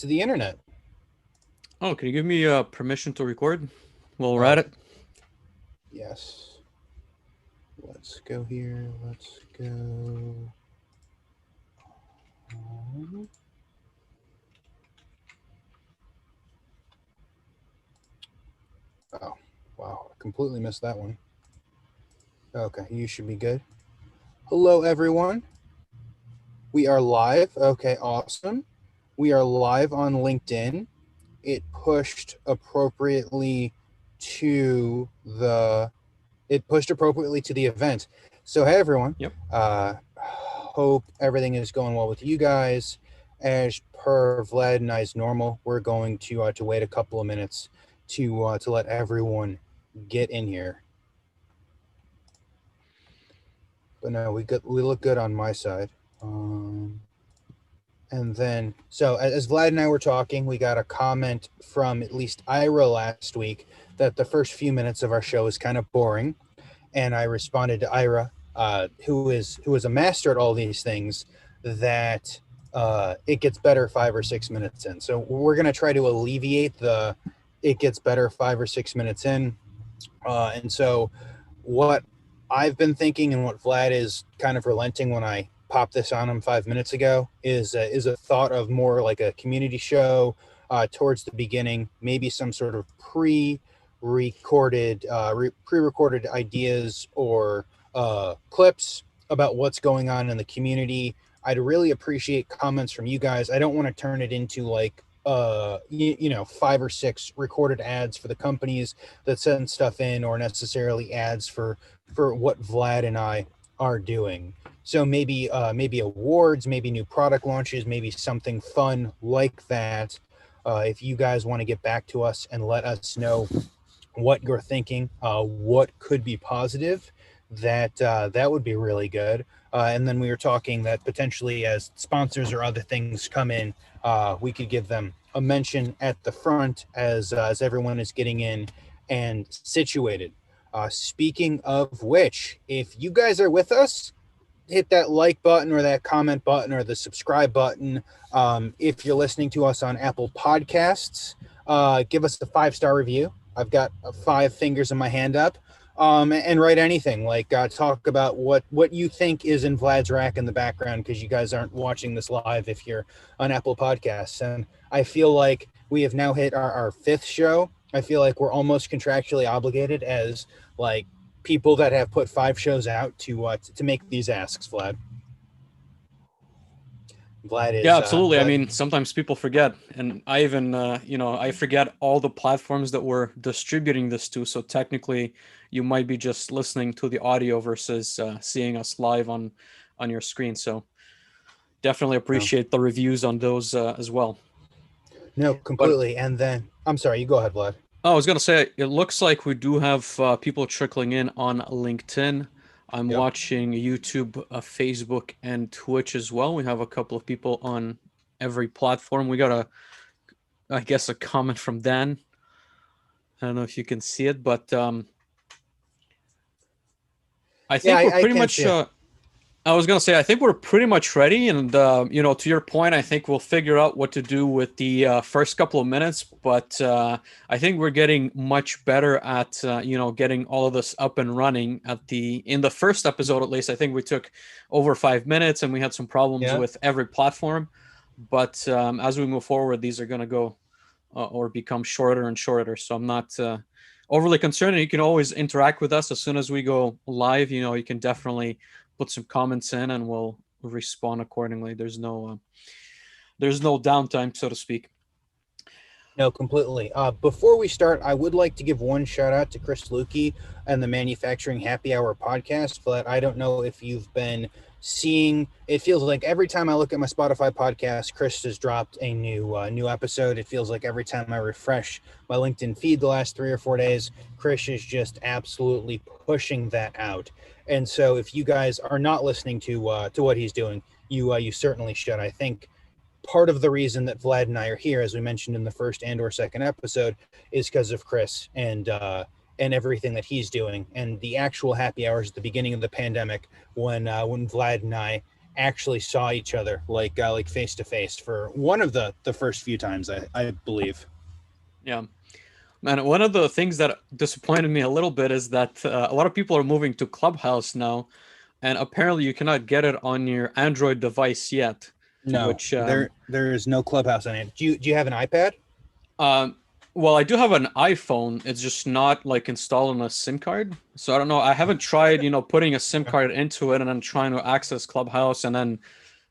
to the internet. Oh, can you give me permission to record? While we're Oh, at it. yes. Let's go here. Let's go. Oh, wow. I completely missed that one. Okay, you should be good. Hello, everyone. We are live. Okay, awesome. We are live on LinkedIn. It pushed appropriately to the event. So hey everyone. Yep. Hope everything is going well with you guys. As per Vlad and I's normal, we're going to wait a couple of minutes to let everyone get in here. But no, we look good on my side. And then, so as Vlad and I were talking, we got a comment from at least Ira last week that the first few minutes of our show is kind of boring, and I responded to Ira, who is a master at all these things, that it gets better 5 or 6 minutes in. So we're gonna try to alleviate the it gets better 5 or 6 minutes in, and so what I've been thinking and what Vlad is kind of relenting when I popped this on him 5 minutes ago is a thought of more like a community show towards the beginning, maybe some sort of pre-recorded ideas or clips about what's going on in the community. I'd really appreciate comments from you guys. I don't want to turn it into like 5 or 6 recorded ads for the companies that send stuff in, or necessarily ads for what Vlad and I are doing. So maybe awards, maybe new product launches, maybe something fun like that. If you guys want to get back to us and let us know what you're thinking, what could be positive, that would be really good. And then we were talking that potentially as sponsors or other things come in, we could give them a mention at the front as everyone is getting in and situated. Speaking of which, if you guys are with us, hit that like button or that comment button or the subscribe button. If you're listening to us on Apple Podcasts, give us a 5-star review. I've got 5 fingers in my hand up. And write anything, like talk about what you think is in Vlad's rack in the background, because you guys aren't watching this live if you're on Apple Podcasts. And I feel like we have now hit our 5th show. I feel like we're almost contractually obligated as like people that have put 5 shows out to make these asks. Vlad is Yeah, absolutely. I Vlad. mean, sometimes people forget, and I even, I forget all the platforms that we're distributing this to. So technically, you might be just listening to the audio versus seeing us live on your screen. So definitely No, appreciate the reviews on those as well. no, But completely. And then I'm sorry, you go ahead, Vlad. I was gonna say, it looks like we do have people trickling in on LinkedIn. I'm Yep. watching YouTube, Facebook, and Twitch as well. We have a couple of people on every platform. We got I guess, a comment from Dan. I don't know if you can see it, but I Yeah, think we're I pretty can't much. see it. I was gonna say, I think we're pretty much ready, and to your point, I think we'll figure out what to do with the first couple of minutes. But I think we're getting much better at getting all of this up and running. In the first episode, at least, I think we took over 5 minutes, and we had some problems Yeah. with every platform. But as we move forward, these are gonna go or become shorter and shorter. So I'm not overly concerned. And you can always interact with us as soon as we go live. You can definitely put some comments in, and we'll respond accordingly. There's no downtime, so to speak. No, completely. Before we start, I would like to give one shout out to Chris Lukey and the Manufacturing Happy Hour podcast. But I don't know if you've been seeing. It feels like every time I look at my Spotify podcast, Chris has dropped a new episode. It feels like every time I refresh my LinkedIn feed the last 3 or 4 days, Chris is just absolutely pushing that out. And so, if you guys are not listening to what he's doing, you certainly should. I think part of the reason that Vlad and I are here, as we mentioned in the first and or second episode, is because of Chris and everything that he's doing, and the actual happy hours at the beginning of the pandemic when Vlad and I actually saw each other like face to face for one of the first few times, I believe. Yeah. Man, one of the things that disappointed me a little bit is that a lot of people are moving to Clubhouse now, and apparently you cannot get it on your Android device yet. No, Which, there is no Clubhouse on it. Do you have an iPad? um, well, I do have an iPhone. It's just not like installing a SIM card. So I don't know. I haven't tried, putting a SIM card into it and then trying to access Clubhouse and then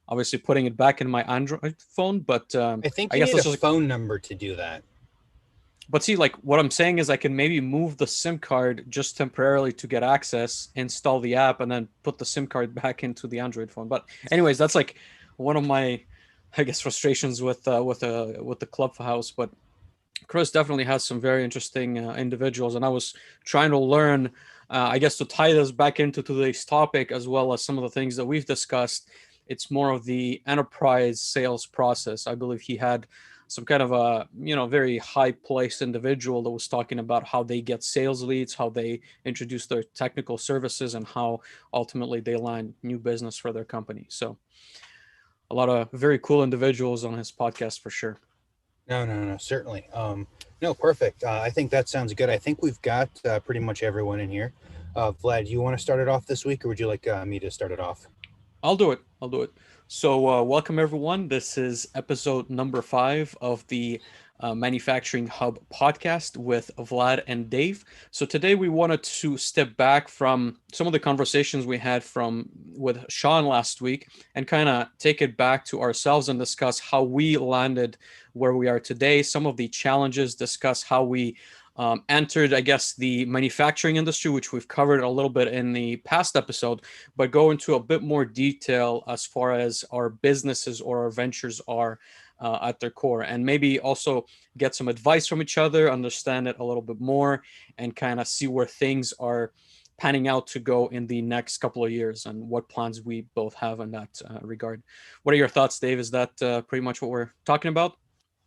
obviously putting it back in my Android phone. But I think I you guess need that's a just. phone number to do that. But see, like what I'm saying is I can maybe move the SIM card just temporarily to get access, install the app, and then put the SIM card back into the Android phone. But anyways, that's like one of my, I guess, frustrations with the Clubhouse. But Chris definitely has some very interesting individuals, and I was trying to learn, I guess, to tie this back into today's topic as well as some of the things that we've discussed. It's more of the enterprise sales process. I believe he had some kind of a very high placed individual that was talking about how they get sales leads, how they introduce their technical services, and how ultimately they land new business for their company. So a lot of very cool individuals on his podcast for sure. No, no, no, certainly. No, perfect. I think that sounds good. I think we've got pretty much everyone in here. Vlad, do you want to start it off this week, or would you like me to start it off? I'll do it. I'll do it. So, welcome everyone. This is episode number 5 of the Manufacturing Hub podcast with Vlad and Dave. So today we wanted to step back from some of the conversations we had from with Sean last week and kind of take it back to ourselves and discuss how we landed where we are today, some of the challenges, discuss how we entered, I guess, the manufacturing industry, which we've covered a little bit in the past episode, but go into a bit more detail as far as our businesses or our ventures are at their core, and maybe also get some advice from each other, understand it a little bit more, and kind of see where things are panning out to go in the next couple of years and what plans we both have in that regard. What are your thoughts, Dave? Is that pretty much what we're talking about?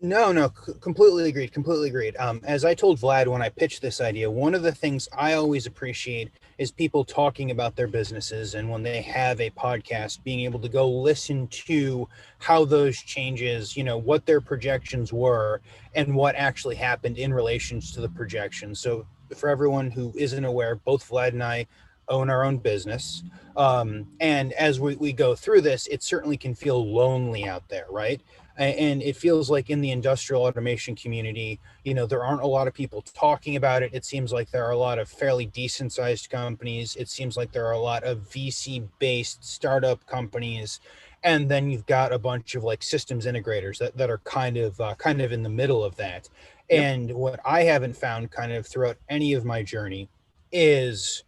No, no, completely agreed. Completely agreed. As I told Vlad when I pitched this idea, one of the things I always appreciate is people talking about their businesses, and when they have a podcast, being able to go listen to how those changes, what their projections were, and what actually happened in relations to the projections. So, for everyone who isn't aware, both Vlad and I own our own business. And as we go through this, it certainly can feel lonely out there, right? And it feels like in the industrial automation community, there aren't a lot of people talking about it. It seems like there are a lot of fairly decent sized companies. It seems like there are a lot of VC based startup companies, and then you've got a bunch of like systems integrators that are kind of in the middle of that. Yep. And what I haven't found kind of throughout any of my journey is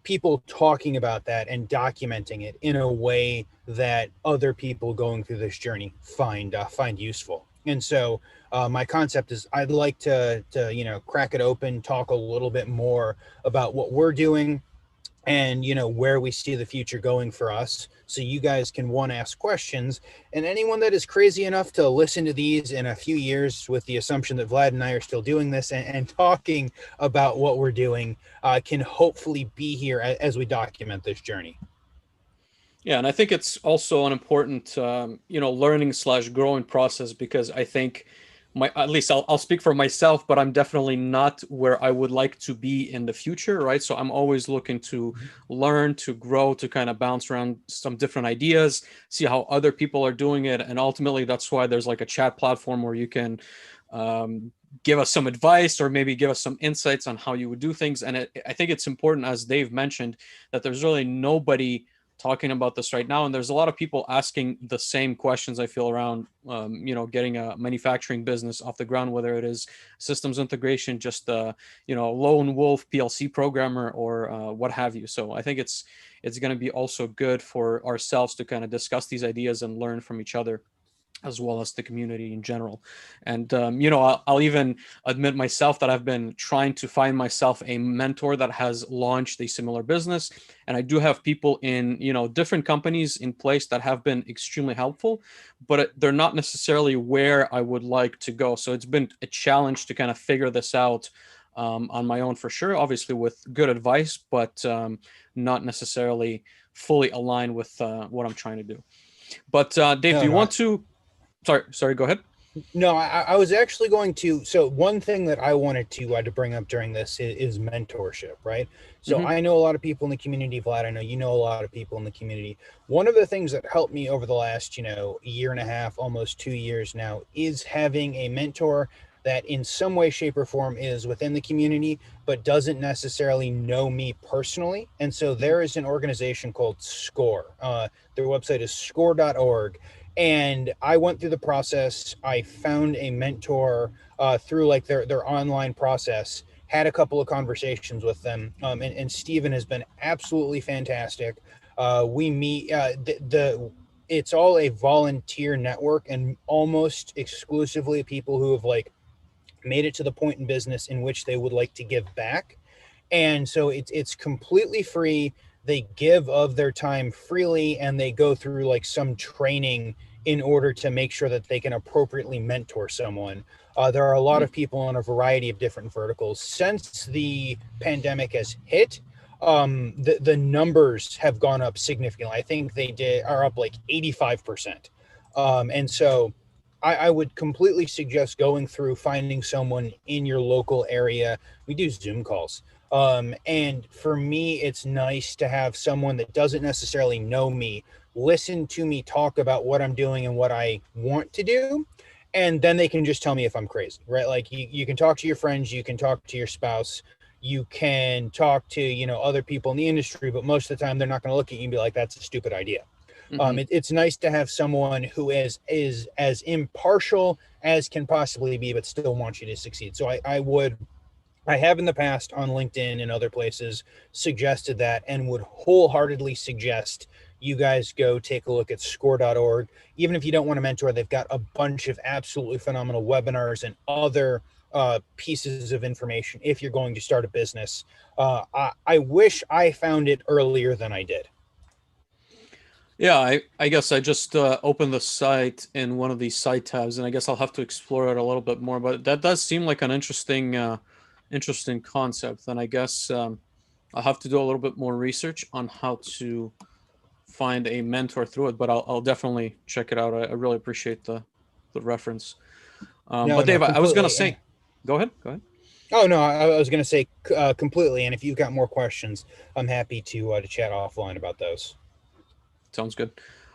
people talking about that and documenting it in a way that other people going through this journey find useful. And so my concept is I'd like to crack it open, talk a little bit more about what we're doing, and where we see the future going for us, so you guys can one ask questions, and anyone that is crazy enough to listen to these in a few years, with the assumption that Vlad and I are still doing this and talking about what we're doing, can hopefully be here as we document this journey. Yeah, and I think it's also an important, learning slash growing process because I think at least I'll speak for myself, but I'm definitely not where I would like to be in the future, right? So I'm always looking to learn, to grow, to kind of bounce around some different ideas, see how other people are doing it, and ultimately that's why there's like a chat platform where you can give us some advice or maybe give us some insights on how you would do things. And I think it's important, as Dave mentioned, that there's really nobody talking about this right now, and there's a lot of people asking the same questions, I feel, around getting a manufacturing business off the ground, whether it is systems integration, just lone wolf PLC programmer, or what have you. So I think it's going to be also good for ourselves to kind of discuss these ideas and learn from each other, as well as the community in general. And I'll even admit myself that I've been trying to find myself a mentor that has launched a similar business, and I do have people in different companies in place that have been extremely helpful, but they're not necessarily where I would like to go. So it's been a challenge to kind of figure this out on my own, for sure, obviously with good advice, but not necessarily fully align with what I'm trying to do. But Dave, do No, you no, want to? Sorry, go ahead. no, I was actually going to. So one thing that I wanted to bring up during this is mentorship, right? So Hmm. I know a lot of people in the community, Vlad. I know you know a lot of people in the community. One of the things that helped me over the last, year and a half, almost 2 years now, is having a mentor that in some way, shape, or form is within the community, but doesn't necessarily know me personally. And so Hmm. there is an organization called SCORE. Their website is score.org, and I went through the process. I found a mentor through like their online process. Had a couple of conversations with them, and Steven has been absolutely fantastic. We meet the it's all a volunteer network and almost exclusively people who have like made it to the point in business in which they would like to give back, and so it's completely free. They give of their time freely, and they go through like some training in order to make sure that they can appropriately mentor someone. There are a lot of people in a variety of different verticals. Since the pandemic has hit, the numbers have gone up significantly. I think are up like 85%. And so I would completely suggest going through finding someone in your local area. We do Zoom calls. And for me, it's nice to have someone that doesn't necessarily know me listen to me talk about what I'm doing and what I want to do. And then they can just tell me if I'm crazy, right? Like you can talk to your friends, you can talk to your spouse, you can talk to, other people in the industry, but most of the time they're not going to look at you and be like, that's a stupid idea. Hmm. It's nice to have someone who is as impartial as can possibly be, but still wants you to succeed. So I have in the past on LinkedIn and other places suggested that, and would wholeheartedly suggest you guys go take a look at score.org. Even if you don't want to mentor, they've got a bunch of absolutely phenomenal webinars and other pieces of information if you're going to start a business. I wish I found it earlier than I did. Yeah, I guess I just opened the site in one of these site tabs, and I guess I'll have to explore it a little bit more. But that does seem like an interesting concept. And I guess I'll have to do a little bit more research on how to find a mentor through it. But I'll definitely check it out. I really appreciate the reference. No, But no, Dave, I was gonna completely. say, go ahead, go ahead. Oh no, I was going to say completely. And if you've got more questions, I'm happy to chat offline about those. Sounds good.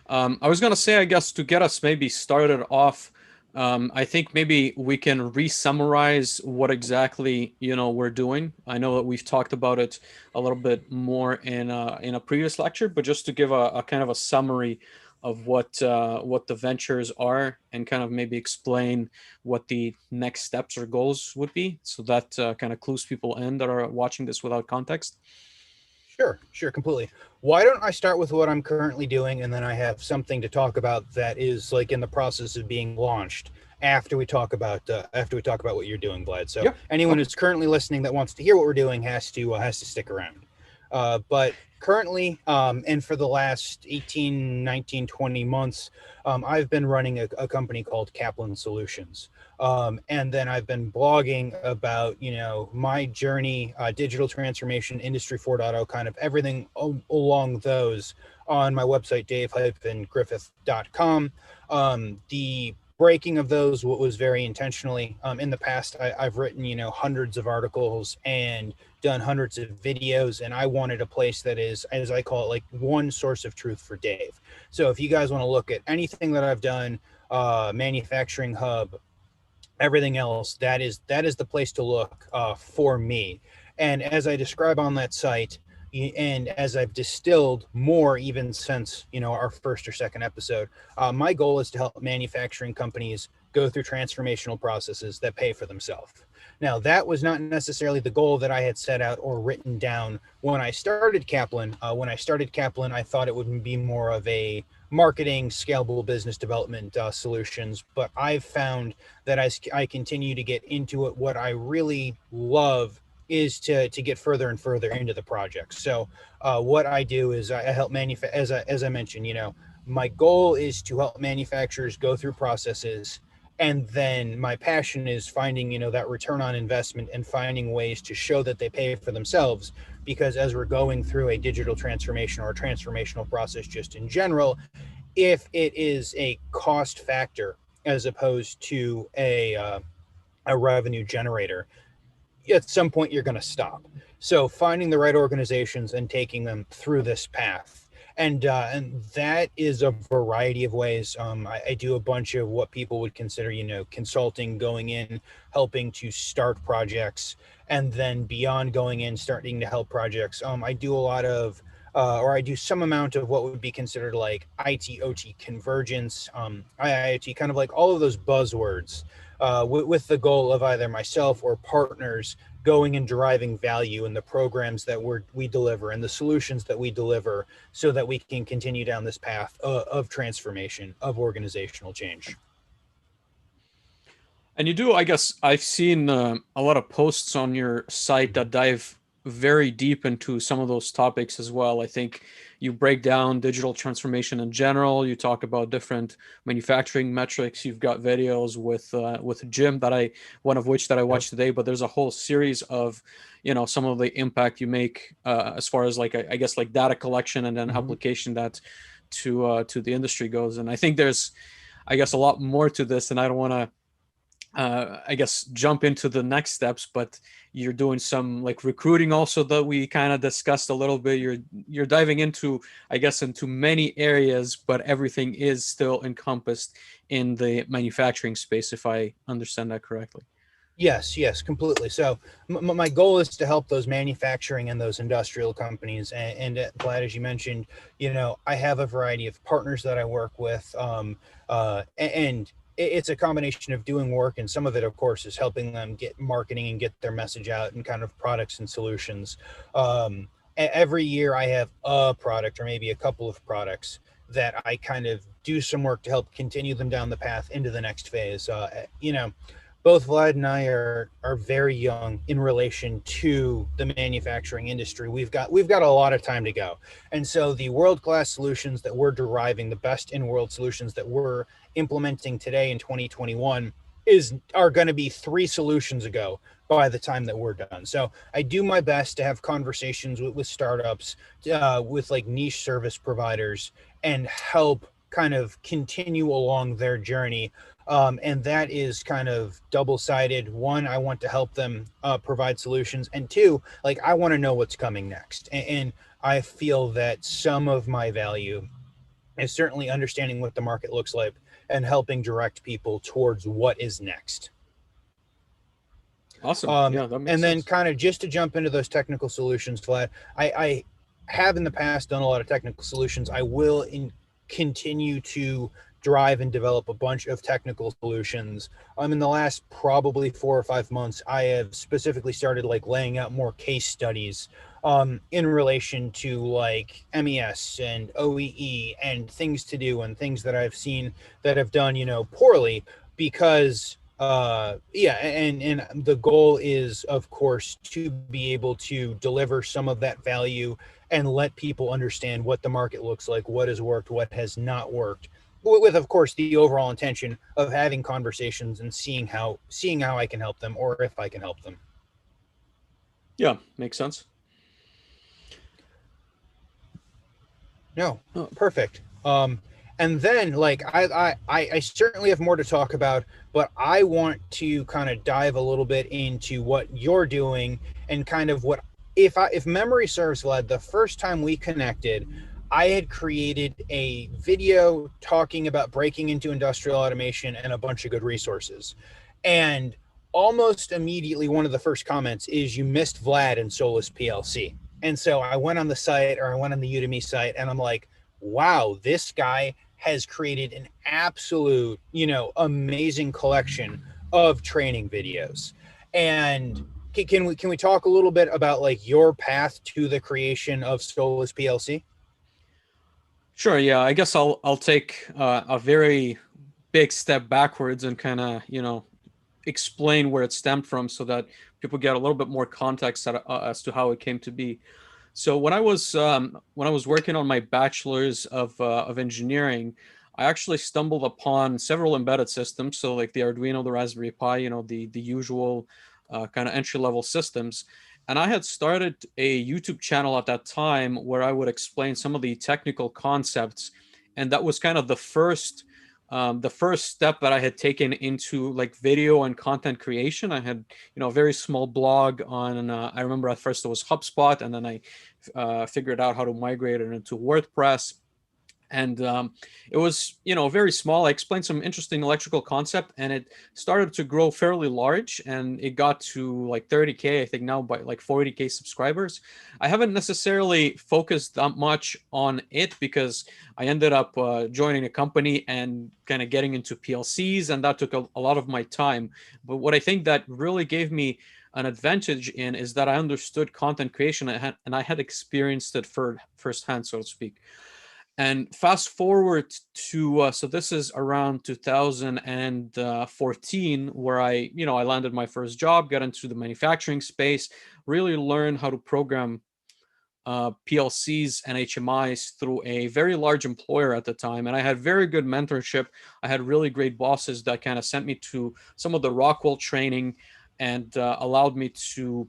I was gonna say, I guess to get us maybe started off, I think maybe we can re-summarize what exactly we're doing. I know that we've talked about it a little bit more in a previous lecture, but just to give a kind of a summary of what the ventures are, and kind of maybe explain what the next steps or goals would be, so that kind of clues people in that are watching this without context. Sure, sure, completely. Why don't I start with what I'm currently doing, and then I have something to talk about that is like in the process of being launched after we talk about what you're doing, Vlad. So Yeah. anyone Okay. who's currently listening that wants to hear what we're doing has to stick around. But currently, and for the last 18, 19, 20 months, I've been running a company called Kaplan Solutions. And then I've been blogging about, my journey, digital transformation, Industry 4.0, kind of everything along those on my website, dave-griffith.com. The breaking of those was very intentionally. In the past, I've written, hundreds of articles and done hundreds of videos, and I wanted a place that is, as I call it, like one source of truth for Dave. So if you guys want to look at anything that I've done, manufacturing hub, everything else, that is the place to look for me. And as I describe on that site, and as I've distilled more even since our first or second episode, my goal is to help manufacturing companies go through transformational processes that pay for themselves. Now, that was not necessarily the goal that I had set out or written down when I started Kaplan. When I started Kaplan, I thought it would be more of a marketing, scalable business development solutions. But I've found that as I continue to get into it, what I really love is to get further and further into the project. So what I do is I help as I mentioned, my goal is to help manufacturers go through processes And then my passion is finding, that return on investment and finding ways to show that they pay for themselves. Because as we're going through a digital transformation or a transformational process just in general, if it is a cost factor as opposed to a revenue generator, at some point you're going to stop. So finding the right organizations and taking them through this path, and that is a variety of ways. I do a bunch of what people would consider, consulting, going in, helping to start projects, and then beyond going in, starting to help projects. I do a lot of or I do some amount of what would be considered like IT OT convergence, IIoT, kind of like all of those buzzwords, with the goal of either myself or partners going and deriving value in the programs that we deliver and the solutions that we deliver, so that we can continue down this path of transformation, of organizational change. And you do, I guess, I've seen a lot of posts on your site that dive very deep into some of those topics as well. I think you break down digital transformation in general. You talk about different manufacturing metrics. You've got videos with Jim that one of which that I Yep. watched today. But there's a whole series of, some of the impact you make as far as like I guess like data collection and then Mm-hmm. application that to the industry goes. And I think there's, I guess, a lot more to this, and I don't want to I guess jump into the next steps, but you're doing some like recruiting also that we kind of discussed a little bit. You're diving into, I guess, into many areas, but everything is still encompassed in the manufacturing space, if I understand that correctly. Yes, yes, completely. So my goal is to help those manufacturing and those industrial companies. And Vlad, as you mentioned, I have a variety of partners that I work with, and it's a combination of doing work, and some of it, of course, is helping them get marketing and get their message out and kind of products and solutions. Every year, I have a product or maybe a couple of products that I kind of do some work to help continue them down the path into the next phase. Both Vlad and I are very young in relation to the manufacturing industry. We've got a lot of time to go, and so the world class solutions that we're deriving, the best in world solutions that we're implementing today in 2021, are going to be 3 solutions ago by the time that we're done. So I do my best to have conversations with startups, with like niche service providers, and help kind of continue along their journey, and that is kind of double sided. One, I want to help them provide solutions, and two, like I want to know what's coming next. And I feel that some of my value is certainly understanding what the market looks like and helping direct people towards what is next. Awesome. Yeah, that makes And then, sense. kind of just to jump into those technical solutions, Vlad, I have in the past done a lot of technical solutions. I will continue to drive and develop a bunch of technical solutions. In the last probably 4 or 5 months, I have specifically started like laying out more case studies, in relation to like MES and OEE and things to do and things that I've seen that have done, poorly, because yeah, and the goal is, of course, to be able to deliver some of that value and let people understand what the market looks like, what has worked, what has not worked, with of course the overall intention of having conversations and seeing how I can help them, or if I can help them. Yeah, makes sense. No, Oh, perfect. And then like I certainly have more to talk about, but I want to kind of dive a little bit into what you're doing and kind of what, if memory serves, Vlad, the first time we connected, I had created a video talking about breaking into industrial automation and a bunch of good resources. And almost immediately, one of the first comments is, you missed Vlad and Solus PLC. And so I went on the site, or I went on the Udemy site, and I'm like, wow, this guy has created an absolute, amazing collection of training videos. And can we talk a little bit about like your path to the creation of Solus PLC? sure. Yeah, I guess I'll take a very big step backwards and kind of explain where it stemmed from so that people get a little bit more context as to how it came to be. So when I was working on my bachelor's of engineering, I actually stumbled upon several embedded systems, so like the Arduino, the Raspberry Pi, the usual kind of entry level systems. And I had started a YouTube channel at that time where I would explain some of the technical concepts, and that was kind of the first step that I had taken into like video and content creation. I had, a very small blog on, I remember at first it was HubSpot, and then I figured out how to migrate it into WordPress. And it was, very small. I explained some interesting electrical concept, and it started to grow fairly large, and it got to like 30K, I think now, by like 40K subscribers. I haven't necessarily focused that much on it because I ended up joining a company and kind of getting into PLCs, and that took a lot of my time. But what I think that really gave me an advantage in is that I understood content creation, and I had experienced it firsthand, so to speak. And fast forward to so this is around 2014, where I landed my first job, got into the manufacturing space, really learned how to program PLCs and HMIs through a very large employer at the time. And I had very good mentorship. I had really great bosses that kind of sent me to some of the Rockwell training, and allowed me to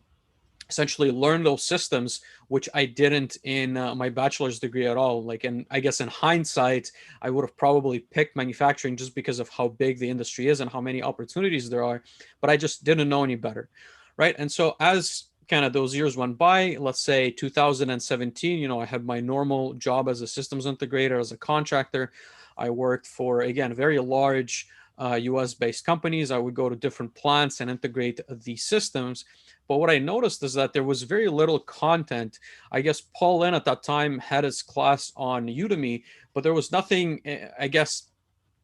essentially learn those systems, which I didn't in my bachelor's degree at all. Like, and I guess in hindsight, I would have probably picked manufacturing just because of how big the industry is and how many opportunities there are, but I just didn't know any better, right? And so as kind of those years went by, let's say 2017, I had my normal job as a systems integrator, as a contractor. I worked for, again, very large US based companies. I would go to different plants and integrate the systems. But what I noticed is that there was very little content. I guess Paul Lynn at that time had his class on Udemy, but there was nothing, I guess,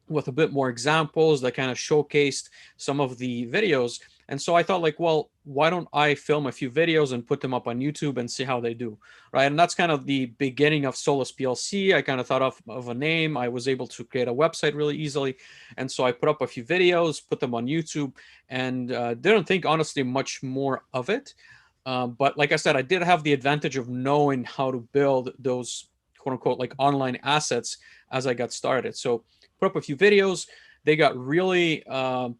with a bit more examples that kind of showcased some of the videos. And so I thought, like, well, why don't I film a few videos and put them up on YouTube and see how they do, right? And that's kind of the beginning of Solus PLC. I kind of thought of a name. I was able to create a website really easily. And so I put up a few videos, put them on YouTube, and didn't think, honestly, much more of it. But like I said, I did have the advantage of knowing how to build those quote unquote like online assets as I got started. So put up a few videos. They got really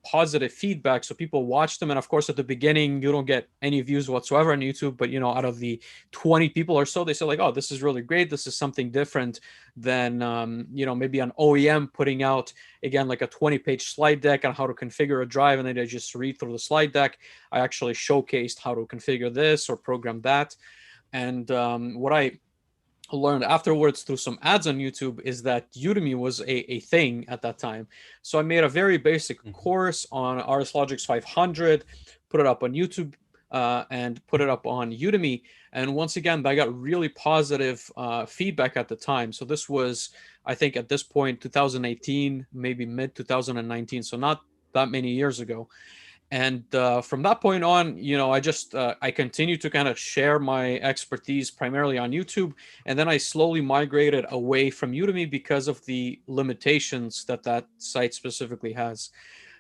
positive feedback, so people watched them. And of course, at the beginning, you don't get any views whatsoever on YouTube. But out of the 20 people or so, they said like, "Oh, this is really great. This is something different than maybe an OEM putting out again like a 20-page slide deck on how to configure a drive, and then they just read through the slide deck." I actually showcased how to configure this or program that, and what I learned afterwards through some ads on YouTube is that Udemy was a thing at that time. So I made a very basic Mhm. course on RS Logix 500, put it up on YouTube, and put it up on Udemy. And once again, I got really positive feedback at the time. So this was, I think, at this point, 2018, maybe mid 2019. So not that many years ago. And from that point on, I continued to kind of share my expertise primarily on YouTube, and then I slowly migrated away from Udemy because of the limitations that site specifically has.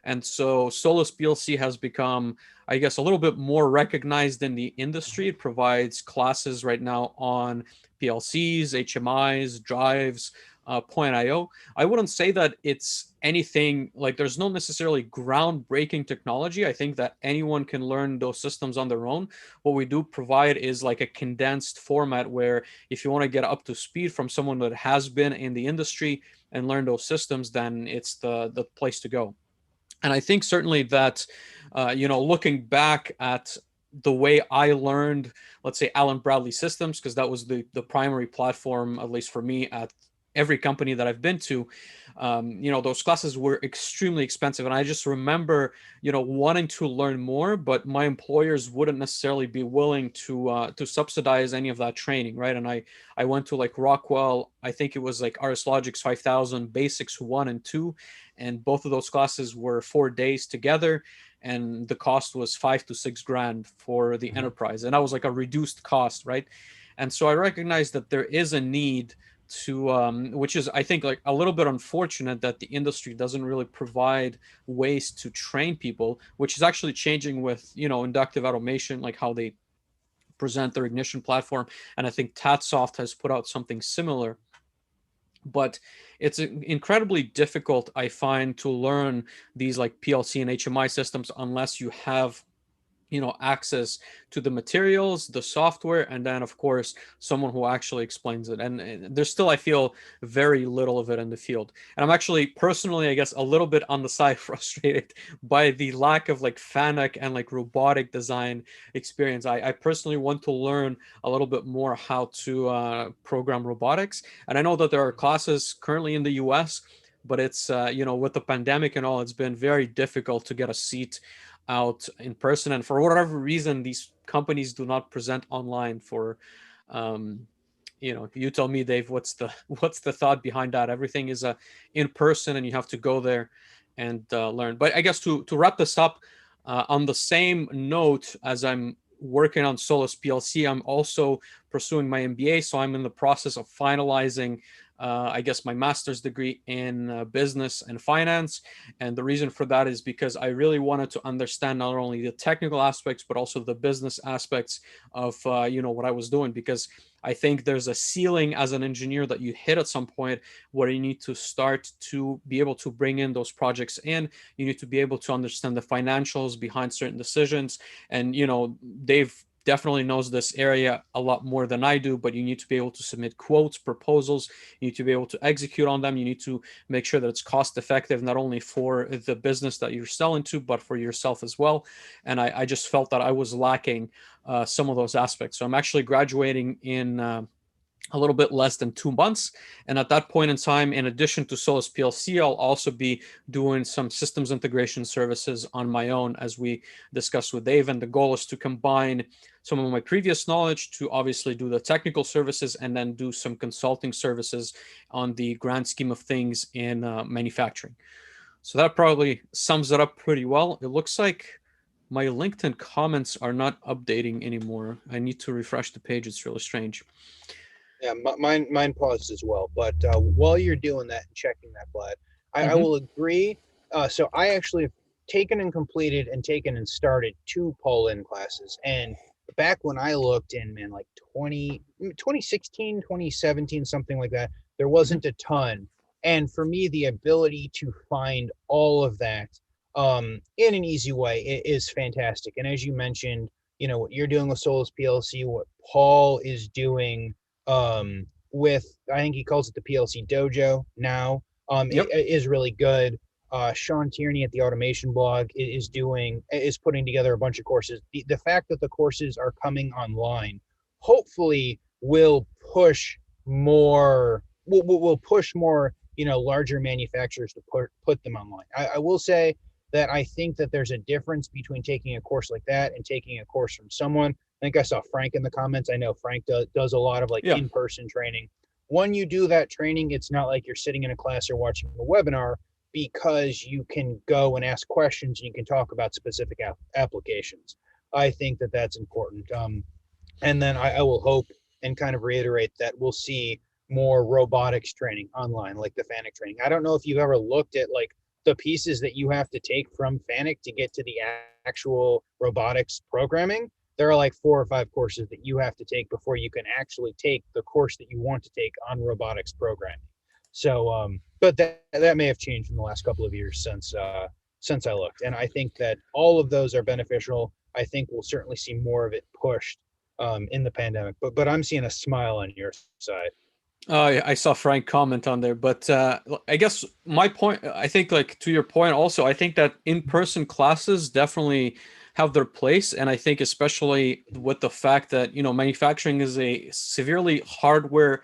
And so Solus PLC has become, I guess, a little bit more recognized in the industry. It provides classes right now on PLCs, HMIs, drives, .io. I wouldn't say that it's anything like there's no necessarily groundbreaking technology. I think that anyone can learn those systems on their own. What we do provide is like a condensed format where if you want to get up to speed from someone that has been in the industry and learn those systems, then it's the place to go. And I think certainly that, looking back at the way I learned, let's say Allen Bradley systems, because that was the primary platform, at least for me, at every company that I've been to, those classes were extremely expensive. And I just remember, wanting to learn more, but my employers wouldn't necessarily be willing to subsidize any of that training, right? And I went to like Rockwell, I think it was like RS Logix 5000 Basics 1 and 2, and both of those classes were 4 days together, and the cost was 5 to 6 grand for the Mhm. enterprise, and that was like a reduced cost, right? And so I recognize that there is a need to which is I think like a little bit unfortunate that the industry doesn't really provide ways to train people, which is actually changing with inductive automation, like how they present their ignition platform. And I think Tatsoft has put out something similar. but it's incredibly difficult, I find, to learn these like PLC and HMI systems unless you have, access to the materials, the software, and then of course someone who actually explains it. And there's still, I feel, very little of it in the field. And I'm actually personally, I guess, a little bit on the side frustrated by the lack of like FANUC and like robotic design experience. I personally want to learn a little bit more how to program robotics. And I know that there are classes currently in the US, but it's with the pandemic and all, it's been very difficult to get a seat out in person, and for whatever reason these companies do not present online for um you tell me, Dave, what's the what's the thought behind that? Everything is in person and you have to go there and learn. But I guess to wrap this up, on the same note, as I'm working on Solus PLC, I'm also pursuing my MBA, so I'm in the process of finalizing I guess my master's degree in business and finance. And the reason for that is because I really wanted to understand not only the technical aspects, but also the business aspects of, what I was doing. Because I think there's a ceiling as an engineer that you hit at some point where you need to start to be able to bring in those projects in. You need to be able to understand the financials behind certain decisions. And, Dave definitely knows this area a lot more than I do, but you need to be able to submit quotes, proposals. You need to be able to execute on them. You need to make sure that it's cost effective, not only for the business that you're selling to, but for yourself as well. And I just felt that I was lacking some of those aspects. So I'm actually graduating in a little bit less than 2 months. And at that point in time, in addition to Solus PLC, I'll also be doing some systems integration services on my own, as we discussed with Dave. And the goal is to combine some of my previous knowledge to obviously do the technical services and then do some consulting services on the grand scheme of things in manufacturing. So that probably sums it up pretty well. It looks like my LinkedIn comments are not updating anymore. I need to refresh the page. It's really strange. Yeah, mine paused as well. But while you're doing that and checking that, Vlad, I Mm-hmm. will agree. So I actually have taken and completed and taken and started two Paul-in classes. And back when I looked in, man, like 2016, 2017, something like that, there Mm-hmm. wasn't a ton. And for me, the ability to find all of that in an easy way is fantastic. And as you mentioned, what you're doing with Solus PLC, what Paul is doing with, I think he calls it the PLC Dojo now, Yep. is really good. Sean Tierney at the Automation Blog is putting together a bunch of courses. The fact that the courses are coming online, hopefully, will push more. Will push more, larger manufacturers to put them online. I will say that I think that there's a difference between taking a course like that and taking a course from someone. I think I saw Frank in the comments. I know Frank does a lot of like Yeah. in-person training. When you do that training, it's not like you're sitting in a class or watching a webinar, because you can go and ask questions and you can talk about specific applications. I think that that's important. And then I will hope and kind of reiterate that we'll see more robotics training online, like the FANUC training. I don't know if you've ever looked at like the pieces that you have to take from FANUC to get to the actual robotics programming. There are like 4 or 5 courses that you have to take before you can actually take the course that you want to take on robotics programming. So, but that may have changed in the last couple of years since I looked, and I think that all of those are beneficial. I think we'll certainly see more of it pushed in the pandemic. But I'm seeing a smile on your side. Oh, yeah, I saw Frank comment on there, but I guess my point, I think, like to your point, also, I think that in-person classes definitely have their place, and I think especially with the fact that manufacturing is a severely hardware,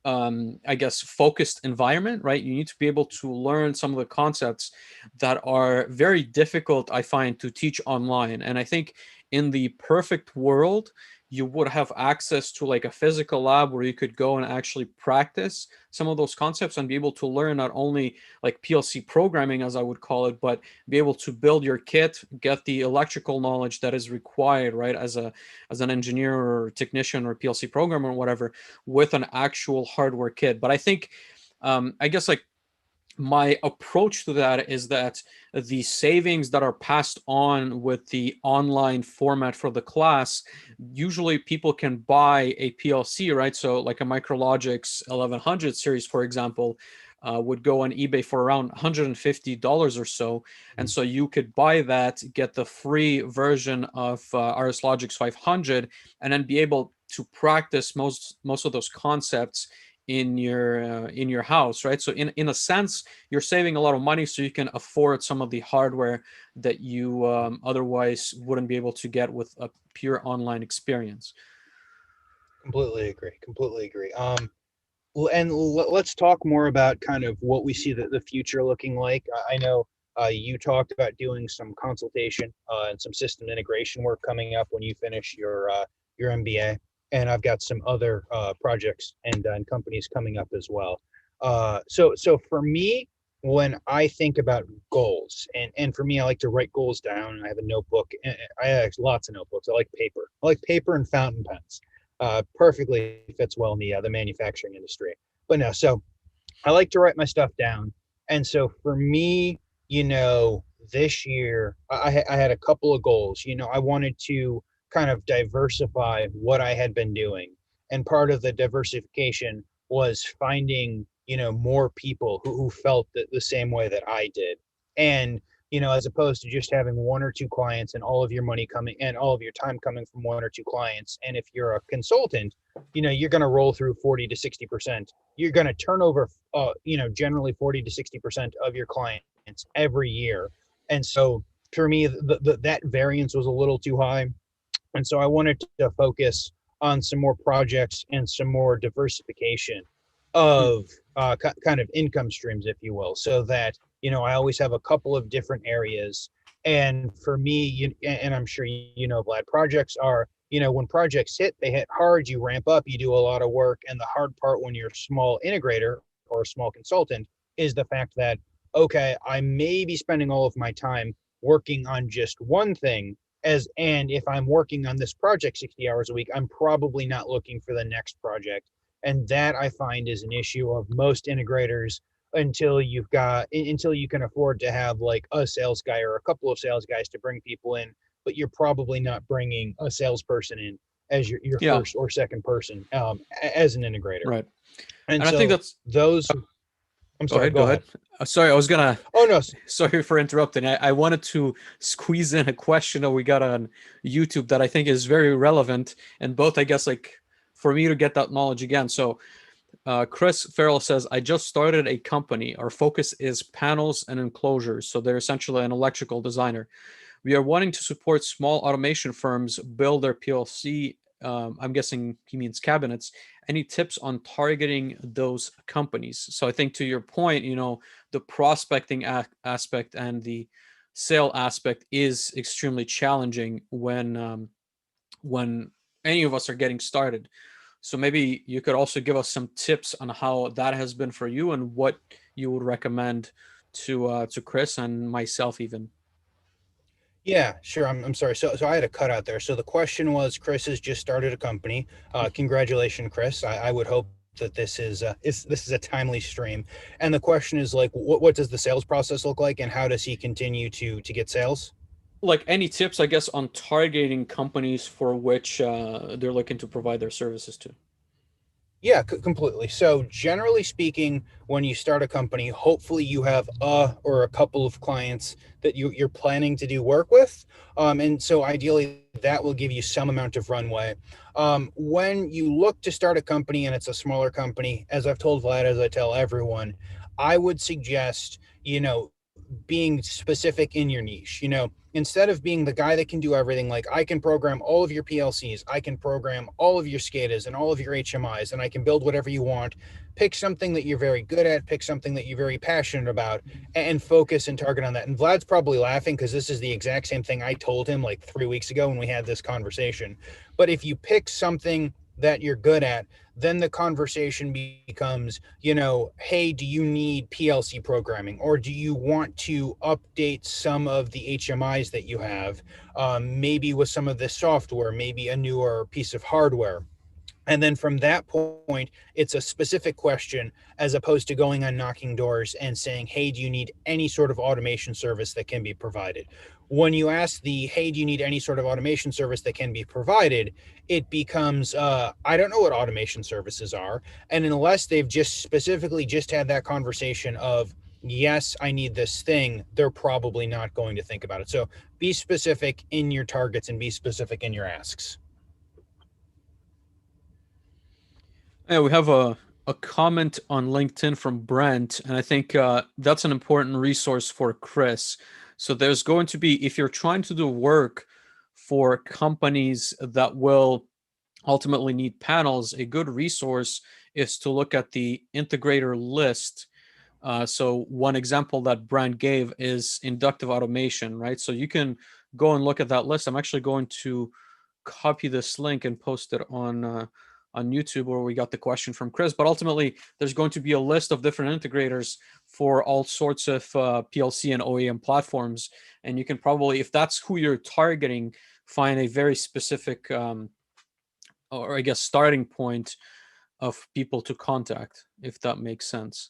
I guess, focused environment, right? You need to be able to learn some of the concepts that are very difficult, I find, to teach online. And I think in the perfect world, you would have access to like a physical lab where you could go and actually practice some of those concepts and be able to learn not only like PLC programming, as I would call it, but be able to build your kit, get the electrical knowledge that is required, right, as an engineer or technician or PLC programmer or whatever, with an actual hardware kit. But I think, I guess, like my approach to that is that the savings that are passed on with the online format for the class, usually people can buy a PLC, right? So like a Micrologix 1100 series, for example, would go on eBay for around $150 or so. And so you could buy that, get the free version of RS Logix 500, and then be able to practice most of those concepts in your house, right? So in a sense, you're saving a lot of money, so you can afford some of the hardware that you otherwise wouldn't be able to get with a pure online experience. Completely agree. Completely agree. And let's talk more about kind of what we see the future looking like. I know you talked about doing some consultation and some system integration work coming up when you finish your MBA, and I've got some other projects and companies coming up as well. So for me, when I think about goals, and for me, I like to write goals down. I have a notebook. I have lots of notebooks. I like paper. I like paper and fountain pens. Perfectly fits well in the manufacturing industry. But no, so I like to write my stuff down. And so for me, this year I had a couple of goals. I wanted to kind of diversify what I had been doing. And part of the diversification was finding, more people who felt the same way that I did. And, as opposed to just having one or two clients and all of your money coming and all of your time coming from one or two clients. And if you're a consultant, you're going to roll through 40 to 60%. You're going to turn over generally 40 to 60% of your clients every year. And so for me, that variance was a little too high. And so I wanted to focus on some more projects and some more diversification Hmm. of kind of income streams, if you will, so that, I always have a couple of different areas. And for me, and I'm sure Vlad, projects are, when projects hit, they hit hard, you ramp up, you do a lot of work. And the hard part when you're a small integrator or a small consultant is the fact that, okay, I may be spending all of my time working on just one thing, and if I'm working on this project 60 hours a week, I'm probably not looking for the next project. And that I find is an issue of most integrators until you can afford to have like a sales guy or a couple of sales guys to bring people in, but you're probably not bringing a salesperson in as your Yeah, first or second person as an integrator. right. And And I think so that's. those, I'm Go sorry, ahead. go Go ahead. ahead. Sorry, I was gonna. Oh no. Sorry for interrupting. I wanted to squeeze in a question that we got on YouTube that I think is very relevant, and both, I guess, like for me to get that knowledge again. So, Chris Farrell says, I just started a company. Our focus is panels and enclosures. So, they're essentially an electrical designer. We are wanting to support small automation firms build their PLC. I'm guessing he means cabinets. Any tips on targeting those companies? So I think to your point, the prospecting aspect and the sale aspect is extremely challenging when any of us are getting started. So maybe you could also give us some tips on how that has been for you and what you would recommend to Chris and myself even. Yeah, sure. I'm sorry. So I had a cut out there. So the question was, Chris has just started a company. Congratulations, Chris. I would hope that this is a timely stream. And the question is like, what does the sales process look like, and how does he continue to get sales? Like any tips, I guess, on targeting companies for which they're looking to provide their services to. Yeah, completely. So, generally speaking, when you start a company, hopefully you have a or a couple of clients that you're planning to do work with. And so, ideally, that will give you some amount of runway. When you look to start a company and it's a smaller company, as I've told Vlad, as I tell everyone, I would suggest, being specific in your niche. Instead of being the guy that can do everything, like I can program all of your PLCs, I can program all of your SCADAs and all of your HMIs, and I can build whatever you want. Pick something that you're very good at, pick something that you're very passionate about, and focus and target on that. And Vlad's probably laughing because this is the exact same thing I told him like 3 weeks ago when we had this conversation. But if you pick something that you're good at, then the conversation becomes, hey, do you need PLC programming, or do you want to update some of the HMIs that you have, maybe with some of this software, maybe a newer piece of hardware? And then from that point, it's a specific question as opposed to going on knocking doors and saying, hey, do you need any sort of automation service that can be provided? When you ask the, hey, do you need any sort of automation service that can be provided, it becomes, I don't know what automation services are. And unless they've just specifically just had that conversation of, yes, I need this thing, they're probably not going to think about it. So be specific in your targets and be specific in your asks. Yeah, we have a comment on LinkedIn from Brent, and I think that's an important resource for Chris. So there's going to be, if you're trying to do work for companies that will ultimately need panels, a good resource is to look at the integrator list. So one example that Brent gave is inductive automation, right? So you can go and look at that list. I'm actually going to copy this link and post it on YouTube where we got the question from Chris. But ultimately, there's going to be a list of different integrators for all sorts of PLC and OEM platforms, and you can probably, if that's who you're targeting, find a very specific, or I guess, starting point of people to contact, if that makes sense.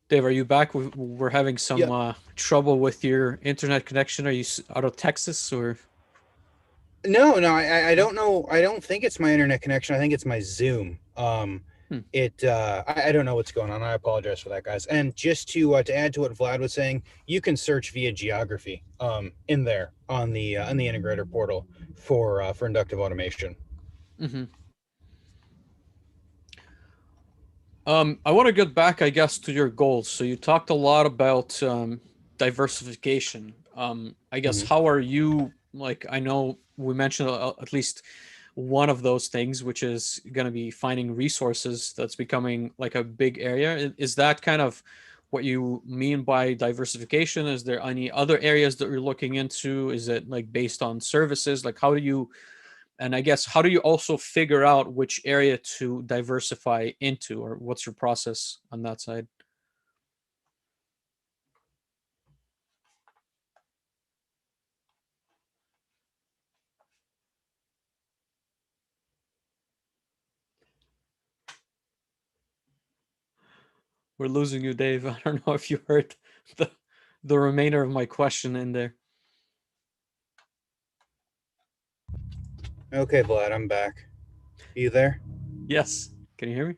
Dave, are you back? We're having some Yeah. trouble with your internet connection. Are you out of Texas or No, no, I no? don't know. I don't think it's my internet connection. I think it's my Zoom. Hmm. I don't know what's going on. I apologize for that, guys. And just to add to what Vlad was saying, you can search via geography in there on the integrator portal for inductive automation. Mm-hmm. I want to get back, I guess, to your goals. So you talked a lot about diversification. I guess Hmm. how are you? Like, I know we mentioned at least one of those things, which is going to be finding resources. That's becoming like a big area. Is that kind of what you mean by diversification? Is there any other areas that you're looking into? Is it like based on services? Like, how do you, and I guess, how do you also figure out which area to diversify into, or what's your process on that side? We're losing you, Dave. I don't know if you heard the the remainder of my question in there. Okay, Vlad, I'm back. You there? Yes. Can you hear me?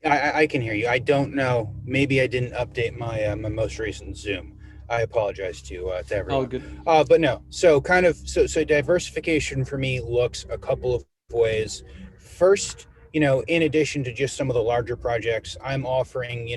I can hear you. I don't know. Maybe I didn't update my most recent Zoom. I apologize to Oh, everyone. good. But no. So so diversification for me looks a couple of ways. First, in addition to just some of the larger projects, I'm offering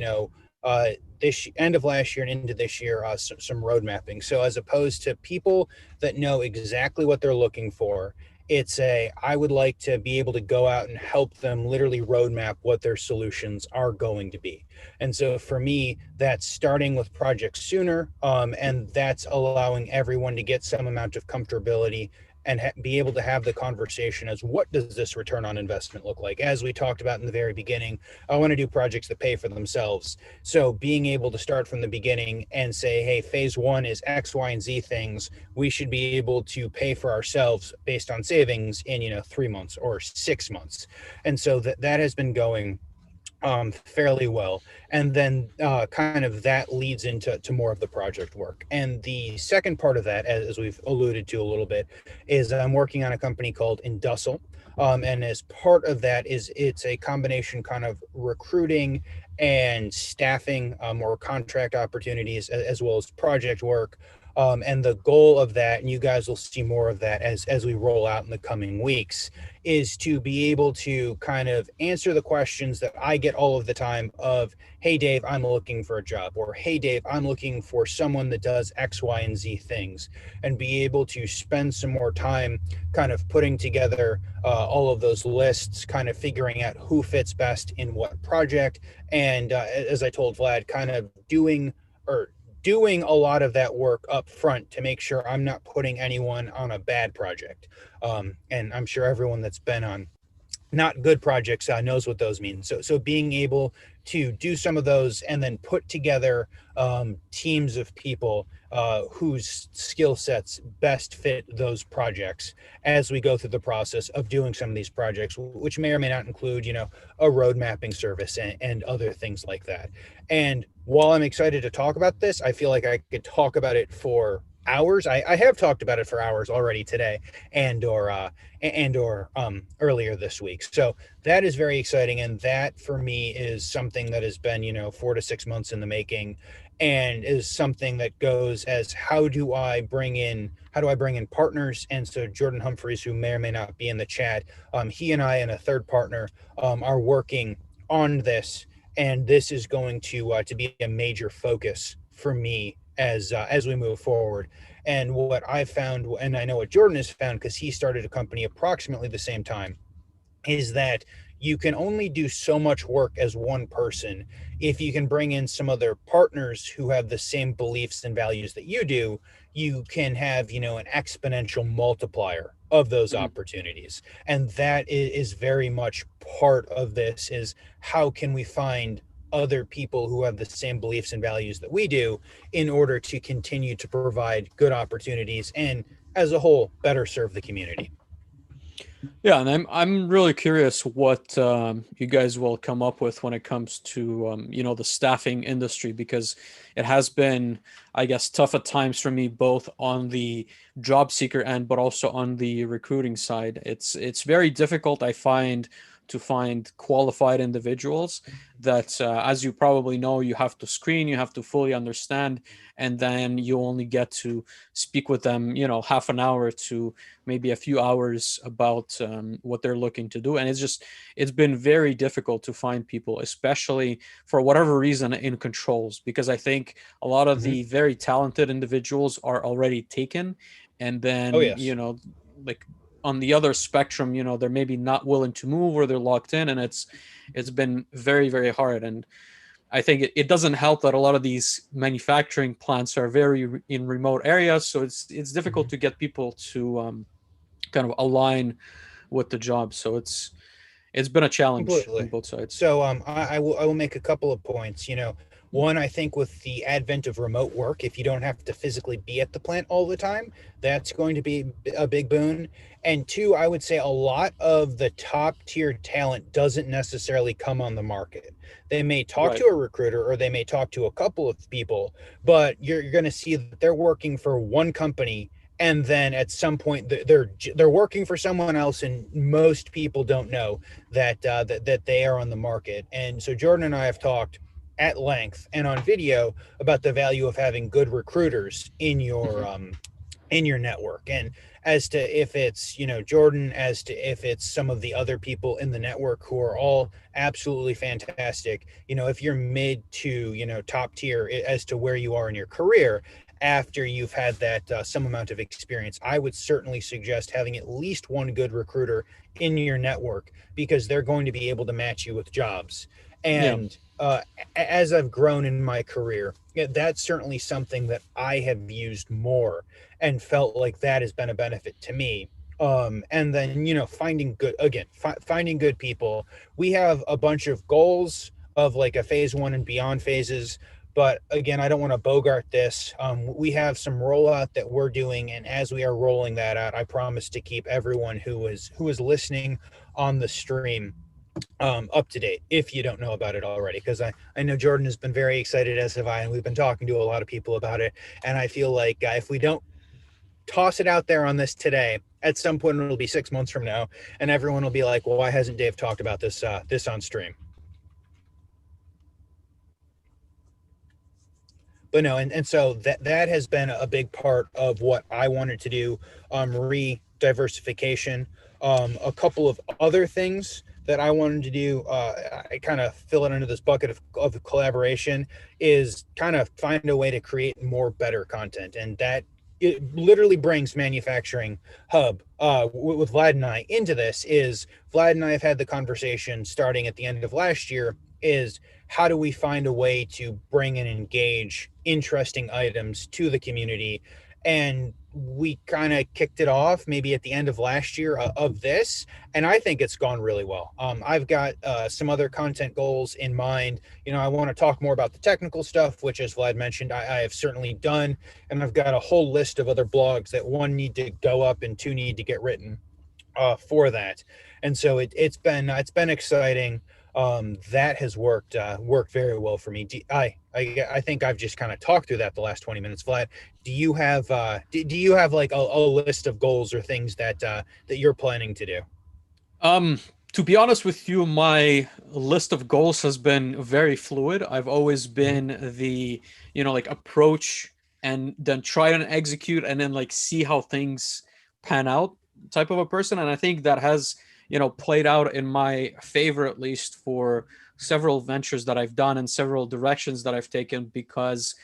this end of last year and into this year some road mapping. So as opposed to people that know exactly what they're looking for, it's a I would like to be able to go out and help them literally roadmap what their solutions are going to be. And so for me, that's starting with projects sooner, and that's allowing everyone to get some amount of comfortability and be able to have the conversation as what does this return on investment look like. As we talked about in the very beginning, I want to do projects that pay for themselves. So being able to start from the beginning and say, hey, phase one is X, Y, and Z things, we should be able to pay for ourselves based on savings in 3 months or 6 months. And so that has been going fairly well. And then kind of that leads into more of the project work. And the second part of that, as we've alluded to a little bit, is I'm working on a company called Indussel. And as part of that is it's a combination kind of recruiting and staffing or contract opportunities as well as project work. And the goal of that, and you guys will see more of that as we roll out in the coming weeks, is to be able to kind of answer the questions that I get all of the time of, hey, Dave, I'm looking for a job, or hey, Dave, I'm looking for someone that does X, Y, and Z things, and be able to spend some more time kind of putting together all of those lists, kind of figuring out who fits best in what project. And as I told Vlad, kind of doing a lot of that work up front to make sure I'm not putting anyone on a bad project. And I'm sure everyone that's been on not good projects, knows what those mean. So being able to do some of those and then put together teams of people whose skill sets best fit those projects as we go through the process of doing some of these projects, which may or may not include, a road mapping service and other things like that. And while I'm excited to talk about this, I feel like I could talk about it for hours. I have talked about it for hours already today, and or earlier this week. So that is very exciting, and that for me is something that has been 4 to 6 months in the making, and is something that goes as how do I bring in partners. And so Jordan Humphreys, who may or may not be in the chat, he and I and a third partner are working on this, and this is going to be a major focus for me as we move forward. And what I've found, and I know what Jordan has found because he started a company approximately the same time, is that you can only do so much work as one person. If you can bring in some other partners who have the same beliefs and values that you do, you can have, an exponential multiplier of those Mhm. opportunities. And that is very much part of this, is how can we find other people who have the same beliefs and values that we do in order to continue to provide good opportunities and as a whole better serve the community. Yeah, and I'm really curious what you guys will come up with when it comes to the staffing industry, because it has been, I guess, tough at times for me, both on the job seeker end but also on the recruiting side. It's very difficult, I find, to find qualified individuals that, as you probably know, you have to screen, you have to fully understand, and then you only get to speak with them, half an hour to maybe a few hours about what they're looking to do. And it's been very difficult to find people, especially for whatever reason in controls, because I think a lot of Mm-hmm. the very talented individuals are already taken. And Oh, then, yes. like on the other spectrum, they're maybe not willing to move, or they're locked in, and it's been very, very hard. And I think it doesn't help that a lot of these manufacturing plants are in remote areas, so it's difficult Mm-hmm. to get people to kind of align with the job. So it's been a challenge on Completely. both sides. So I will make a couple of points. One, I think with the advent of remote work, if you don't have to physically be at the plant all the time, that's going to be a big boon. And two, I would say a lot of the top tier talent doesn't necessarily come on the market. They may talk Right. to a recruiter or they may talk to a couple of people, but you're going to see that they're working for one company, and then at some point they're working for someone else, and most people don't know that they are on the market. And so Jordan and I have talked at length and on video about the value of having good recruiters Hmm. in your network. And as to if it's Jordan, as to if it's some of the other people in the network who are all absolutely fantastic, if you're mid to top tier as to where you are in your career after you've had that some amount of experience, I would certainly suggest having at least one good recruiter in your network, because they're going to be able to match you with jobs. Yeah. And as I've grown in my career, that's certainly something that I have used more and felt like that has been a benefit to me. And then finding good, again, finding good people. We have a bunch of goals of like a phase one and beyond phases, but again, I don't want to bogart this. We have some rollout that we're doing, and as we are rolling that out, I promise to keep everyone who is listening on the stream up to date, if you don't know about it already, because I know Jordan has been very excited, as have I, and we've been talking to a lot of people about it. And I feel like if we don't toss it out there on this today, at some point it'll be 6 months from now, and everyone will be like, well, why hasn't Dave talked about this on stream? But no, and so that has been a big part of what I wanted to do. Re-diversification. A couple of other things that I wanted to do, I kind of fill it under this bucket of collaboration, is kind of find a way to create more better content. And that it literally brings manufacturing hub with Vlad and I into this. Is Vlad and I have had the conversation starting at the end of last year, is how do we find a way to bring and engage interesting items to the community? And we kind of kicked it off maybe at the end of last year of this, and I think it's gone really well. I've got some other content goals in mind. I want to talk more about the technical stuff, which, as Vlad mentioned, I have certainly done, and I've got a whole list of other blogs that, one, need to go up and two, need to get written for that. And so it's been exciting. That has worked very well for me. I think I've just kind of talked through that the last 20 minutes. Vlad, do you have like a list of goals or things that you're planning to do? Um, to be honest with you, my list of goals has been very fluid. I've always Mhm. been the, like approach and then try and execute and then like see how things pan out type of a person. And I think that has, played out in my favor, at least for several ventures that I've done and several directions that I've taken because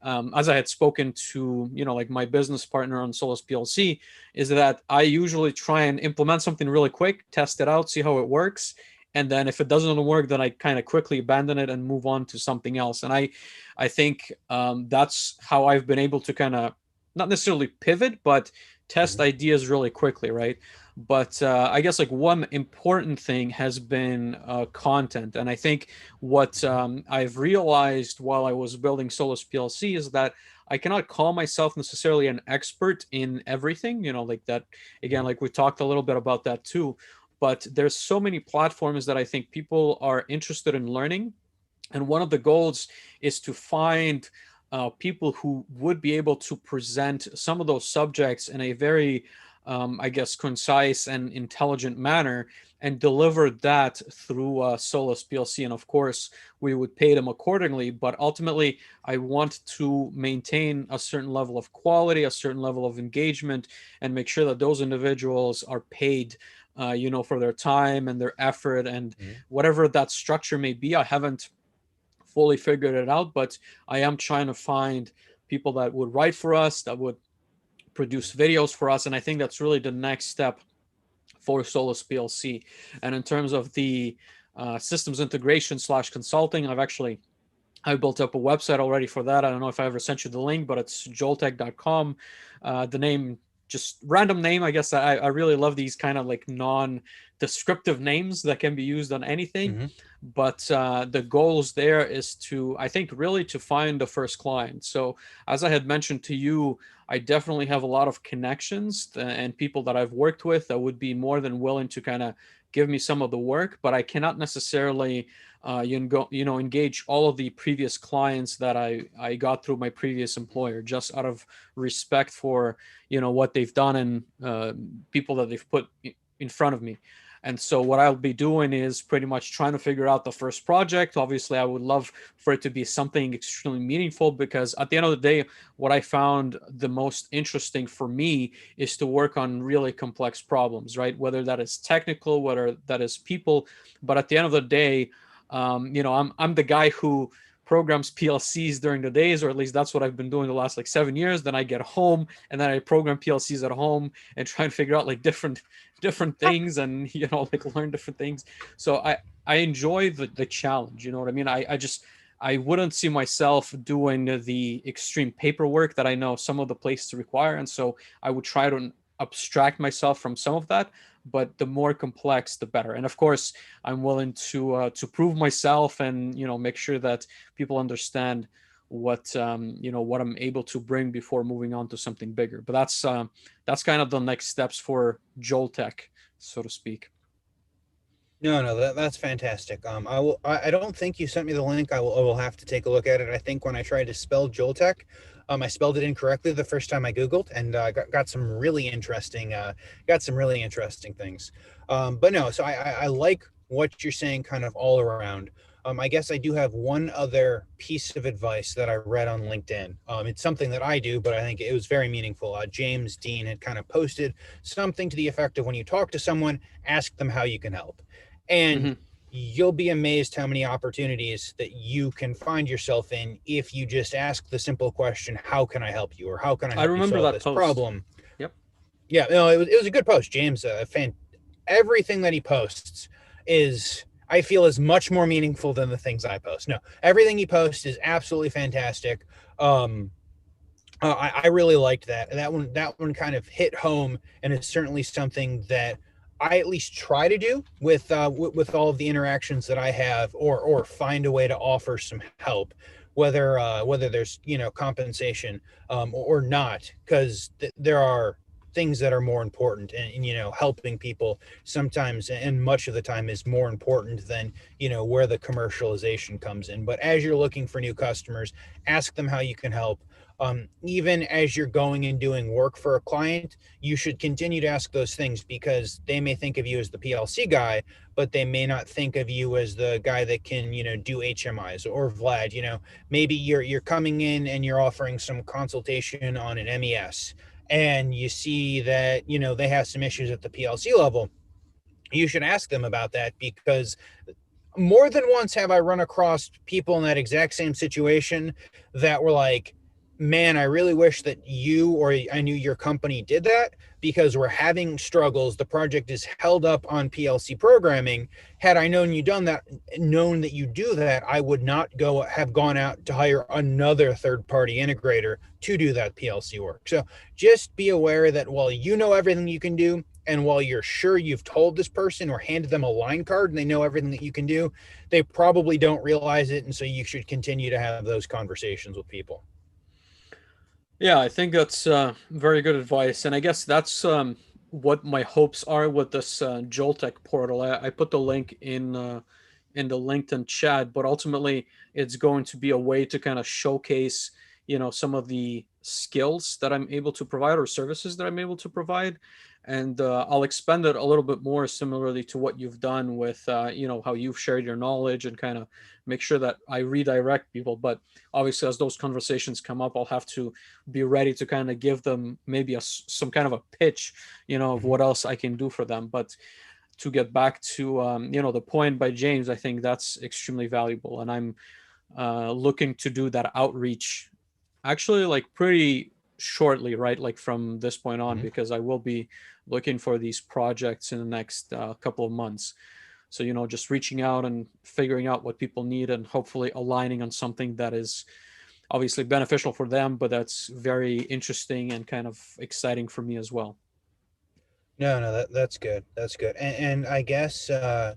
as I had spoken to, like my business partner on Solus PLC, is that I usually try and implement something really quick, test it out, see how it works, and then if it doesn't work, then I kind of quickly abandon it and move on to something else. And I think that's how I've been able to kind of not necessarily pivot, but test Mhm. ideas really quickly, right? But I guess like one important thing has been content, and I think what Mhm. I've realized while I was building Solus PLC is that I cannot call myself necessarily an expert in everything, like that. Again, Mhm. like we talked a little bit about that too. But there's so many platforms that I think people are interested in learning. And one of the goals is to find people who would be able to present some of those subjects in a very, I guess, concise and intelligent manner and deliver that through Solus PLC. And of course, we would pay them accordingly. But ultimately, I want to maintain a certain level of quality, a certain level of engagement, and make sure that those individuals are paid. For their time and their effort and Mhm. whatever that structure may be. I haven't fully figured it out, but I am trying to find people that would write for us, that would produce videos for us, and I think that's really the next step for Solus PLC. And in terms of the systems integration slash consulting, I built up a website already for that. I don't know if I ever sent you the link, but it's joltech.com. The name, just random name. I guess I really love these kind of like non-descriptive names that can be used on anything. Mhm. But the goals there is to, I think, really to find the first client. So as I had mentioned to you, I definitely have a lot of connections and people that I've worked with that would be more than willing to kind of give me some of the work, but I cannot necessarily engage all of the previous clients that I got through my previous employer, just out of respect for what they've done and people that they've put in front of me. And so what I'll be doing is pretty much trying to figure out the first project. Obviously, I would love for it to be something extremely meaningful because at the end of the day, what I found the most interesting for me is to work on really complex problems, right? Whether that is technical, whether that is people, but at the end of the day, I'm the guy who programs PLCs during the days, or at least that's what I've been doing the last like 7 years. Then I get home and then I program PLCs at home and try and figure out like different things and like learn different things. So I enjoy the challenge. You know what I mean? I wouldn't see myself doing the extreme paperwork that I know some of the places require, and so I would try to abstract myself from some of that. But the more complex, the better. And of course, I'm willing to prove myself and make sure that people understand what I'm able to bring before moving on to something bigger. But that's kind of the next steps for Joltech, so to speak. No, no, that's fantastic. I will. I don't think you sent me the link. I will have to take a look at it. I think when I tried to spell Joltech, I spelled it incorrectly the first time I Googled, and got some really interesting things. But no, so I like what you're saying, kind of all around. I guess I do have one other piece of advice that I read on LinkedIn. It's something that I do, but I think it was very meaningful. James Dean had kind of posted something to the effect of, when you talk to someone, ask them how you can help. And Hmm. you'll be amazed how many opportunities that you can find yourself in if you just ask the simple question, how can I help you? Or how can I I help you remember solve that this post. problem? Yep. Yeah, no, it was a good post, James. Everything that he posts is, I feel, is much more meaningful than the things I post. No, everything he posts is absolutely fantastic. Um, I really liked that. That one kind of hit home, and it's certainly something that I at least try to do with all of the interactions that I have, or find a way to offer some help, whether there's compensation or not, because there are things that are more important, and helping people sometimes and much of the time is more important than where the commercialization comes in. But as you're looking for new customers, ask them how you can help. Even as you're going and doing work for a client, you should continue to ask those things, because they may think of you as the PLC guy, but they may not think of you as the guy that can, do HMIs. Or Vlad, maybe you're coming in and you're offering some consultation on an MES, and you see that, they have some issues at the PLC level. You should ask them about that, because more than once have I run across people in that exact same situation that were like, man, I really wish that you or I knew your company did that, because we're having struggles. The project is held up on PLC programming. Had I known that you do that, I would not have gone out to hire another third party integrator to do that PLC work. So just be aware that while you know everything you can do, and while you're sure you've told this person or handed them a line card and they know everything that you can do, they probably don't realize it. And so you should continue to have those conversations with people. Yeah, I think that's very good advice, and I guess that's what my hopes are with this Joltec portal. I put the link in the LinkedIn chat, but ultimately it's going to be a way to kind of showcase, some of the skills that I'm able to provide or services that I'm able to provide, and I'll expand it a little bit more similarly to what you've done with, how you've shared your knowledge and kind of make sure that I redirect people. But obviously, as those conversations come up, I'll have to be ready to kind of give them maybe some kind of a pitch, of Mm-hmm. what else I can do for them. But to get back to the point by James, I think that's extremely valuable, and I'm looking to do that outreach actually like pretty shortly, right? Like from this point on, Mm-hmm. because I will be looking for these projects in the next couple of months. So, just reaching out and figuring out what people need and hopefully aligning on something that is obviously beneficial for them, but that's very interesting and kind of exciting for me as well. No, no, that's good. That's good. And I guess,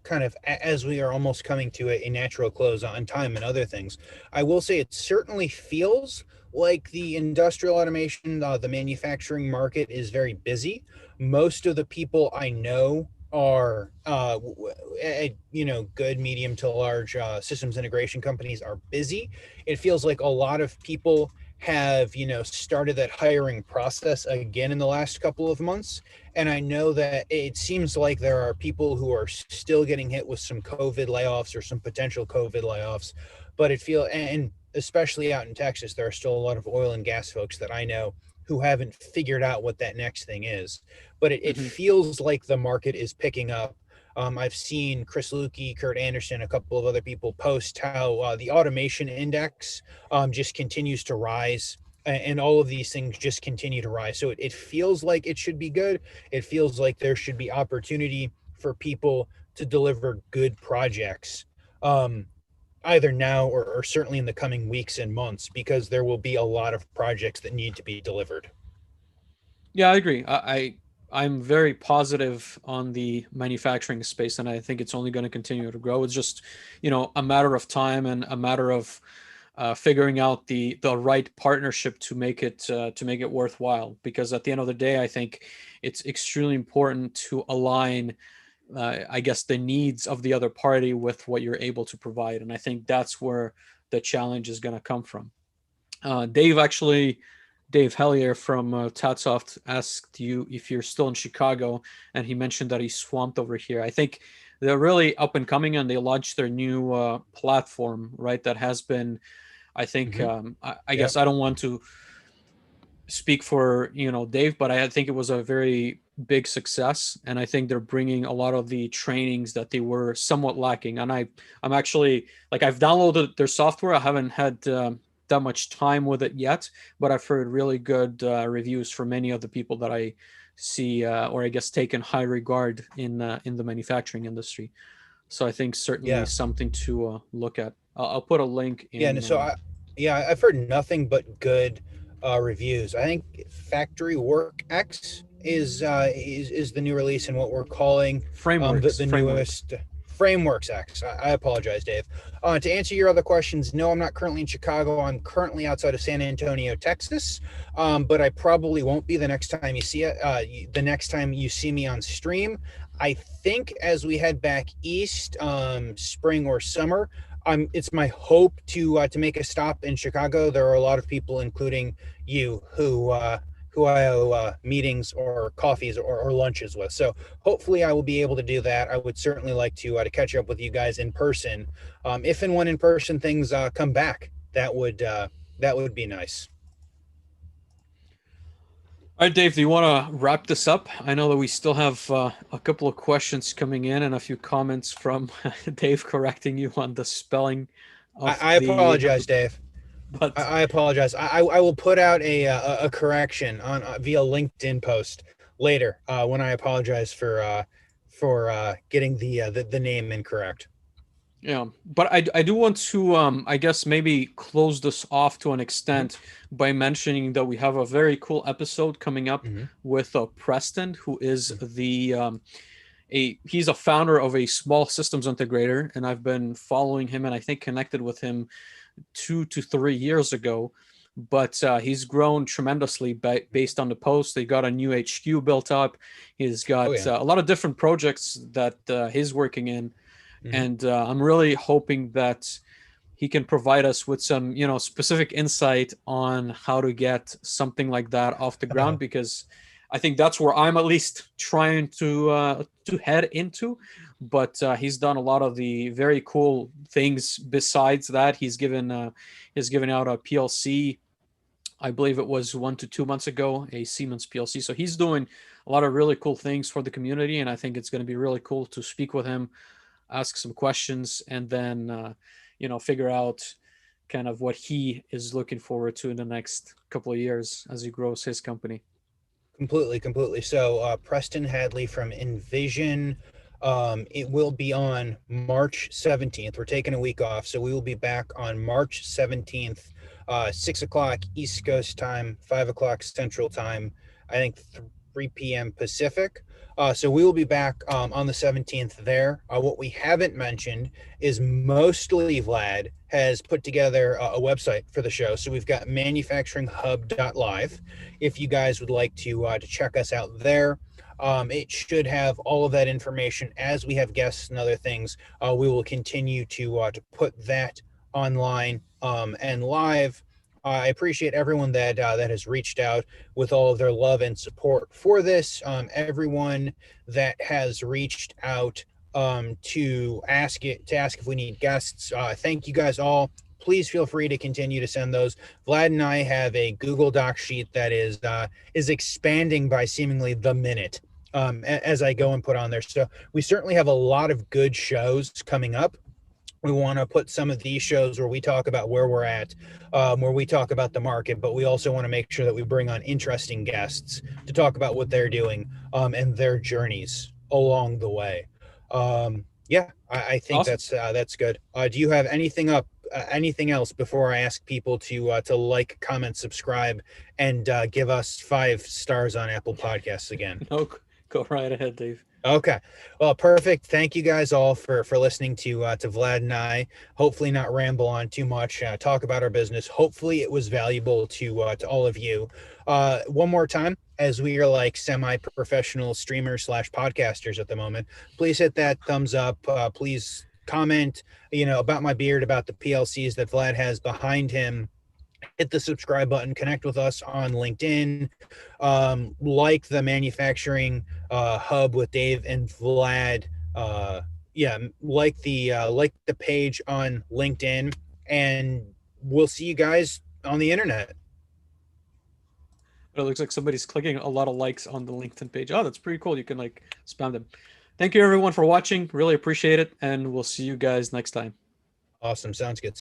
kind of as we are almost coming to a natural close on time and other things, I will say it certainly feels like the industrial automation, the manufacturing market is very busy. Most of the people I know are, good, medium to large systems integration companies are busy. It feels like a lot of people have, started that hiring process again in the last couple of months. And I know that it seems like there are people who are still getting hit with some COVID layoffs or some potential COVID layoffs. But and especially out in Texas, there are still a lot of oil and gas folks that I know who haven't figured out what that next thing is. But it Hmm. feels like the market is picking up. I've seen Chris Lukey, Kurt Anderson, a couple of other people post how the automation index just continues to rise, and all of these things just continue to rise. So it feels like it should be good. It feels like there should be opportunity for people to deliver good projects, um, either now or certainly in the coming weeks and months, because there will be a lot of projects that need to be delivered. Yeah, I agree. I'm very positive on the manufacturing space, and I think it's only going to continue to grow. It's just, a matter of time and a matter of figuring out the right partnership to make it worthwhile. Because at the end of the day, I think it's extremely important to align, I guess, the needs of the other party with what you're able to provide, and I think that's where the challenge is going to come from. Dave Hellier from Tatsoft asked you if you're still in Chicago, and he mentioned that he's swamped over here. I think they're really up and coming, and they launched their new platform, right? That has been, I think, Mm-hmm. I Yep. guess I don't want to speak for Dave, but I think it was a very big success, and I think they're bringing a lot of the trainings that they were somewhat lacking. And I'm actually like I've downloaded their software. I haven't had that much time with it yet, but I've heard really good reviews from many of the people that I see, or I guess take in high regard in the manufacturing industry. So I think certainly Yeah. something to look at. I'll put a link Yeah. And in. so yeah, I've heard nothing but good. reviews. I think Factory Work X is the new release and what we're calling Frameworks, the frameworks. newest Frameworks X. I apologize, Dave. To answer your other questions, no, I'm not currently in Chicago. I'm currently outside of San Antonio, Texas, but I probably won't be the next time you see it. The next time you see me on stream, I think as we head back east, spring or summer, it's my hope to make a stop in Chicago. There are a lot of people, including you, who I owe meetings or coffees or lunches with. So hopefully I will be able to do that. I would certainly like to catch up with you guys in person, if and when in person things come back. That would be nice. All right, Dave, do you want to wrap this up? I know that we still have a couple of questions coming in and a few comments from Dave correcting you on the spelling I apologize, of the, Dave. but I apologize. I will put out a correction on via LinkedIn post later when I apologize for getting the name incorrect. yeah, but I do want to I guess maybe close this off to an Hmm. extent by mentioning that we have a very cool episode coming up Hmm. with Preston, who is the a he's a founder of a small systems integrator, and I've been following him and I think connected with him 2 to 3 years ago. But he's grown tremendously based on the post. They got a new HQ built up. He's Oh got yeah. a lot of different projects that he's working in, Hmm. and I'm really hoping that he can provide us with some specific insight on how to get something like that off the ground, because I think that's where I'm at least trying to head into. But he's done a lot of the very cool things besides that. He's given out a PLC. I believe it was 1 to 2 months ago, a Siemens PLC. So he's doing a lot of really cool things for the community, and I think it's going to be really cool to speak with him, ask some questions, and then figure out kind of what he is looking forward to in the next couple of years as he grows his company. Completely. So Preston Hadley from Envision. It will be on March 17th. We're taking a week off, so we will be back on March 17th, 6 o'clock East Coast time, 5 o'clock Central time. I think 3 p.m. Pacific. So we will be back on the 17th there. What we haven't mentioned is mostly Vlad has put together a website for the show. So we've got manufacturinghub.live. If you guys would like to check us out there, it should have all of that information. As we have guests and other things, we will continue to put that online and live. I appreciate everyone that has reached out with all of their love and support for this. Everyone that has reached out to ask if we need guests. Thank you guys all. Please feel free to continue to send those. Vlad and I have a Google Doc sheet that is expanding by seemingly the minute as I go and put on there. So we certainly have a lot of good shows coming up. We want to put some of these shows where we talk about where we're at, where we talk about the market, but we also want to make sure that we bring on interesting guests to talk about what they're doing and their journeys along the way. Yeah, I think Awesome. that's good. Do you have anything else before I ask people to like, comment, subscribe, and give us 5 stars on Apple Podcasts again? No, go right ahead, Dave. Okay. Well, perfect. Thank you guys all for listening to Vlad and I. Hopefully not ramble on too much, talk about our business. Hopefully it was valuable to all of you. One more time, as we are like semi-professional streamers slash podcasters at the moment, please hit that thumbs up. Please comment, about my beard, about the PLCs that Vlad has behind him. Hit the subscribe button, connect with us on LinkedIn, like the manufacturing hub with Dave and Vlad. Yeah, like the page on LinkedIn, and we'll see you guys on the internet. It looks like somebody's clicking a lot of likes on the LinkedIn page. Oh, that's pretty cool. You can like spam them. Thank you everyone for watching. Really appreciate it, and we'll see you guys next time. Awesome, sounds good.